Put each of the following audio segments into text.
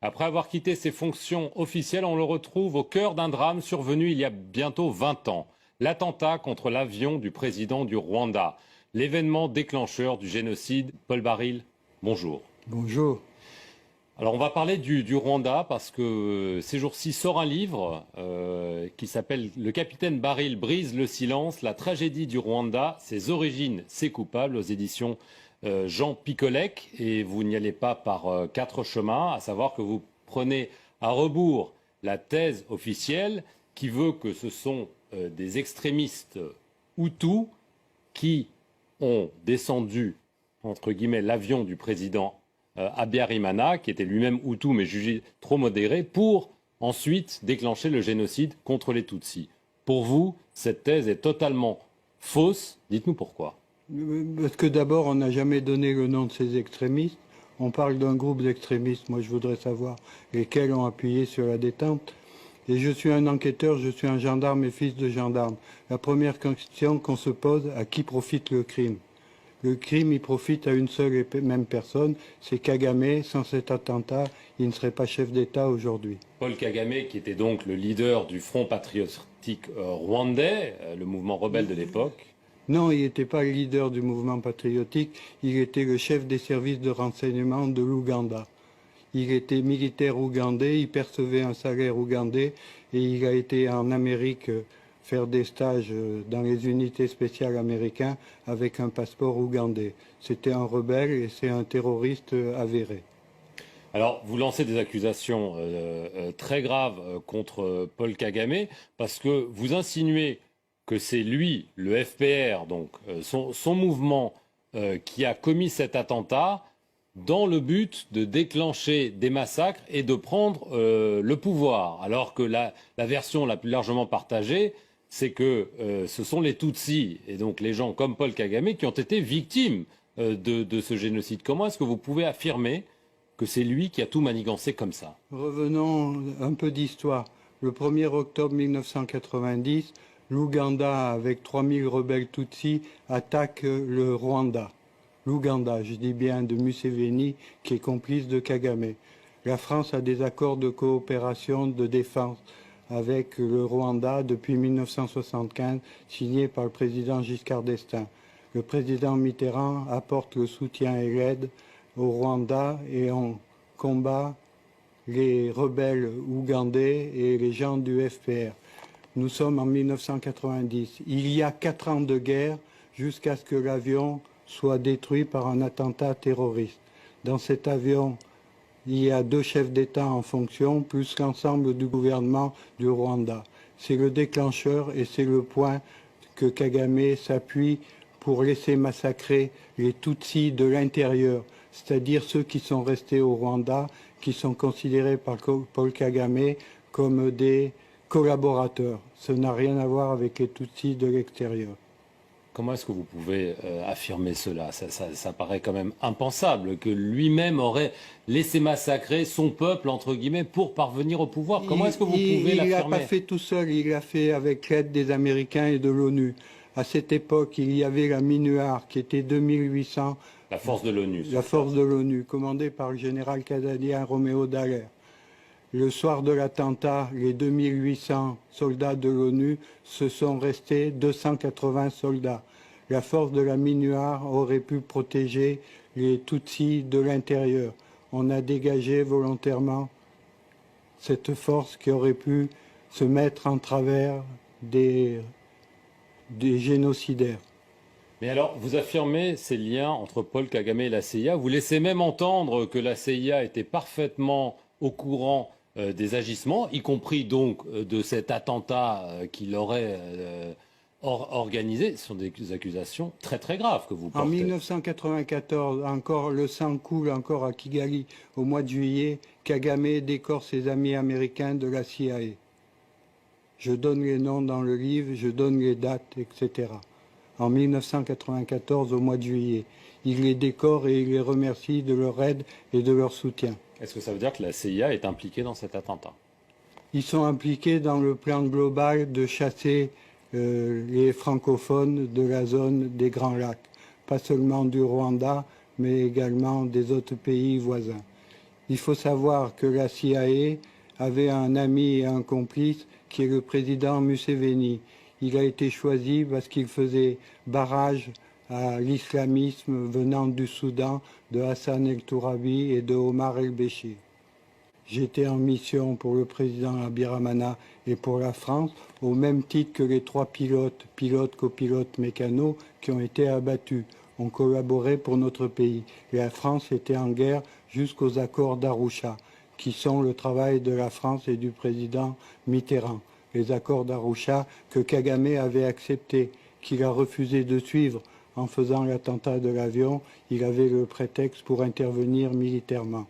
Après avoir quitté ses fonctions officielles, on le retrouve au cœur d'un drame survenu il y a bientôt 20 ans. L'attentat contre l'avion du président du Rwanda. L'événement déclencheur du génocide. Paul Baril, bonjour. Bonjour. Alors on va parler du Rwanda parce que ces jours-ci sort un livre qui s'appelle Le capitaine Baril brise le silence, la tragédie du Rwanda, ses origines, ses coupables, aux éditions Jean Picolec. Et vous n'y allez pas par quatre chemins, à savoir que vous prenez à rebours la thèse officielle qui veut que ce sont des extrémistes Hutus qui ont descendu, entre guillemets, l'avion du président Habyarimana, qui était lui-même Hutu mais jugé trop modéré, pour ensuite déclencher le génocide contre les Tutsis. Pour vous, cette thèse est totalement fausse. Dites-nous pourquoi. Parce que d'abord, on n'a jamais donné le nom de ces extrémistes. On parle d'un groupe d'extrémistes. Moi, je voudrais savoir lesquels ont appuyé sur la détente. Et je suis un enquêteur, je suis un gendarme et fils de gendarme. La première question qu'on se pose, à qui profite le crime ? Le crime, il profite à une seule et même personne, c'est Kagame. Sans cet attentat, il ne serait pas chef d'État aujourd'hui. Paul Kagame, qui était donc le leader du Front patriotique rwandais, le mouvement rebelle de l'époque. Non, il n'était pas le leader du mouvement patriotique, il était le chef des services de renseignement de l'Ouganda. Il était militaire ougandais, il percevait un salaire ougandais et il a été en Amérique faire des stages dans les unités spéciales américaines avec un passeport ougandais. C'était un rebelle et c'est un terroriste avéré. Alors, vous lancez des accusations très graves contre Paul Kagame parce que vous insinuez que c'est lui, le FPR, donc son mouvement, qui a commis cet attentat dans le but de déclencher des massacres et de prendre le pouvoir. Alors que la version la plus largement partagée, c'est que ce sont les Tutsis, et donc les gens comme Paul Kagame, qui ont été victimes de ce génocide. Comment est-ce que vous pouvez affirmer que c'est lui qui a tout manigancé comme ça? Revenons un peu d'histoire. Le 1er octobre 1990, l'Ouganda, avec 3000 rebelles Tutsis, attaque le Rwanda. L'Ouganda, je dis bien, de Museveni, qui est complice de Kagame. La France a des accords de coopération de défense avec le Rwanda depuis 1975, signés par le président Giscard d'Estaing. Le président Mitterrand apporte le soutien et l'aide au Rwanda et on combat les rebelles ougandais et les gens du FPR. Nous sommes en 1990. Il y a 4 ans de guerre jusqu'à ce que l'avion soit détruit par un attentat terroriste. Dans cet avion, il y a 2 chefs d'État en fonction, plus l'ensemble du gouvernement du Rwanda. C'est le déclencheur et c'est le point que Kagame s'appuie pour laisser massacrer les Tutsis de l'intérieur, c'est-à-dire ceux qui sont restés au Rwanda, qui sont considérés par Paul Kagame comme des collaborateurs. Ça n'a rien à voir avec les Tutsis de l'extérieur. Comment est-ce que vous pouvez affirmer cela? Ça paraît quand même impensable que lui-même aurait laissé massacrer son peuple, entre guillemets, pour parvenir au pouvoir. Comment est-ce que vous pouvez l'affirmer? Il l'a pas fait tout seul, il l'a fait avec l'aide des Américains et de l'ONU. À cette époque, il y avait la MINUAR qui était 2800. La force de l'ONU. La force de l'ONU, commandée par le général canadien Roméo Dallaire. Le soir de l'attentat, les 2800 soldats de l'ONU se sont restés 280 soldats. La force de la MINUAR aurait pu protéger les Tutsis de l'intérieur. On a dégagé volontairement cette force qui aurait pu se mettre en travers des génocidaires. Mais alors, vous affirmez ces liens entre Paul Kagame et la CIA. Vous laissez même entendre que la CIA était parfaitement au courant des agissements, y compris donc de cet attentat qu'il aurait organisé. Ce sont des accusations très très graves que vous portez. En 1994, encore le sang coule encore à Kigali. Au mois de juillet, Kagame décore ses amis américains de la CIA. Je donne les noms dans le livre, je donne les dates, etc. En 1994, au mois de juillet. Il les décore et il les remercie de leur aide et de leur soutien. Est-ce que ça veut dire que la CIA est impliquée dans cet attentat? Ils sont impliqués dans le plan global de chasser les francophones de la zone des Grands Lacs. Pas seulement du Rwanda, mais également des autres pays voisins. Il faut savoir que la CIA avait un ami et un complice qui est le président Museveni. Il a été choisi parce qu'il faisait barrage à l'islamisme venant du Soudan, de Hassan el-Tourabi et de Omar el-Béchir. J'étais en mission pour le président Abiramana et pour la France, au même titre que les 3 pilotes, copilotes, mécanos, qui ont été abattus. On collaborait pour notre pays. La France était en guerre jusqu'aux accords d'Arusha, qui sont le travail de la France et du président Mitterrand. Les accords d'Arusha que Kagame avait acceptés, qu'il a refusé de suivre en faisant l'attentat de l'avion. Il avait le prétexte pour intervenir militairement.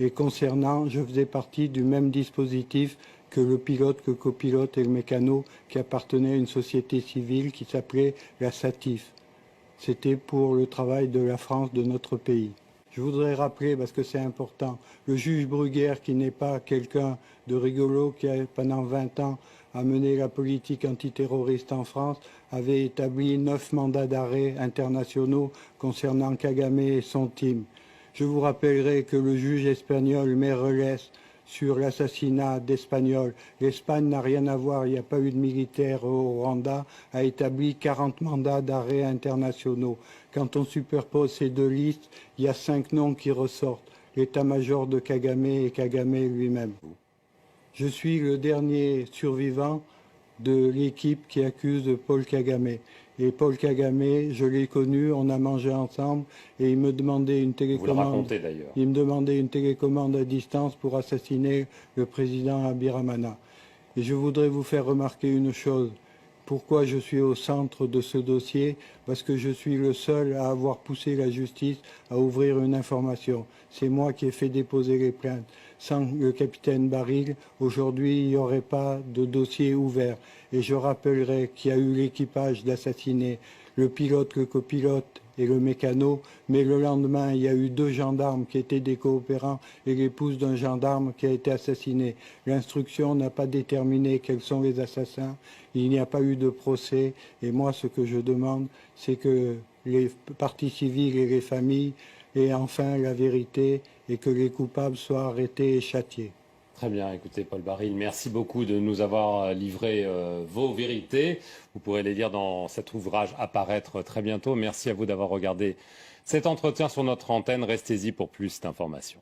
Et concernant, je faisais partie du même dispositif que le pilote, que copilote et le mécano qui appartenait à une société civile qui s'appelait la SATIF. C'était pour le travail de la France, de notre pays. Je voudrais rappeler, parce que c'est important, le juge Bruguière, qui n'est pas quelqu'un de rigolo, qui a pendant 20 ans a mené la politique antiterroriste en France, avait établi 9 mandats d'arrêt internationaux concernant Kagame et son team. Je vous rappellerai que le juge espagnol Meirelles, sur l'assassinat d'Espagnols, l'Espagne n'a rien à voir, il n'y a pas eu de militaires au Rwanda, a établi 40 mandats d'arrêt internationaux. Quand on superpose ces 2 listes, il y a 5 noms qui ressortent, l'état-major de Kagame et Kagame lui-même. Je suis le dernier survivant de l'équipe qui accuse Paul Kagame. Et Paul Kagame, je l'ai connu, on a mangé ensemble et il me demandait une télécommande. Vous le racontez d'ailleurs. Il me demandait une télécommande à distance pour assassiner le président Abiramana. Et je voudrais vous faire remarquer une chose. Pourquoi je suis au centre de ce dossier? Parce que je suis le seul à avoir poussé la justice à ouvrir une information. C'est moi qui ai fait déposer les plaintes. Sans le capitaine Baril, aujourd'hui, il n'y aurait pas de dossier ouvert. Et je rappellerai qu'il y a eu l'équipage d'assassiner le pilote, le copilote et le mécano, mais le lendemain, il y a eu 2 gendarmes qui étaient des coopérants et l'épouse d'un gendarme qui a été assassiné. L'instruction n'a pas déterminé quels sont les assassins, il n'y a pas eu de procès, et moi, ce que je demande, c'est que les parties civiles et les familles aient enfin la vérité et que les coupables soient arrêtés et châtiés. Très bien, écoutez Paul Baril, merci beaucoup de nous avoir livré vos vérités. Vous pourrez les lire dans cet ouvrage à paraître très bientôt. Merci à vous d'avoir regardé cet entretien sur notre antenne. Restez-y pour plus d'informations.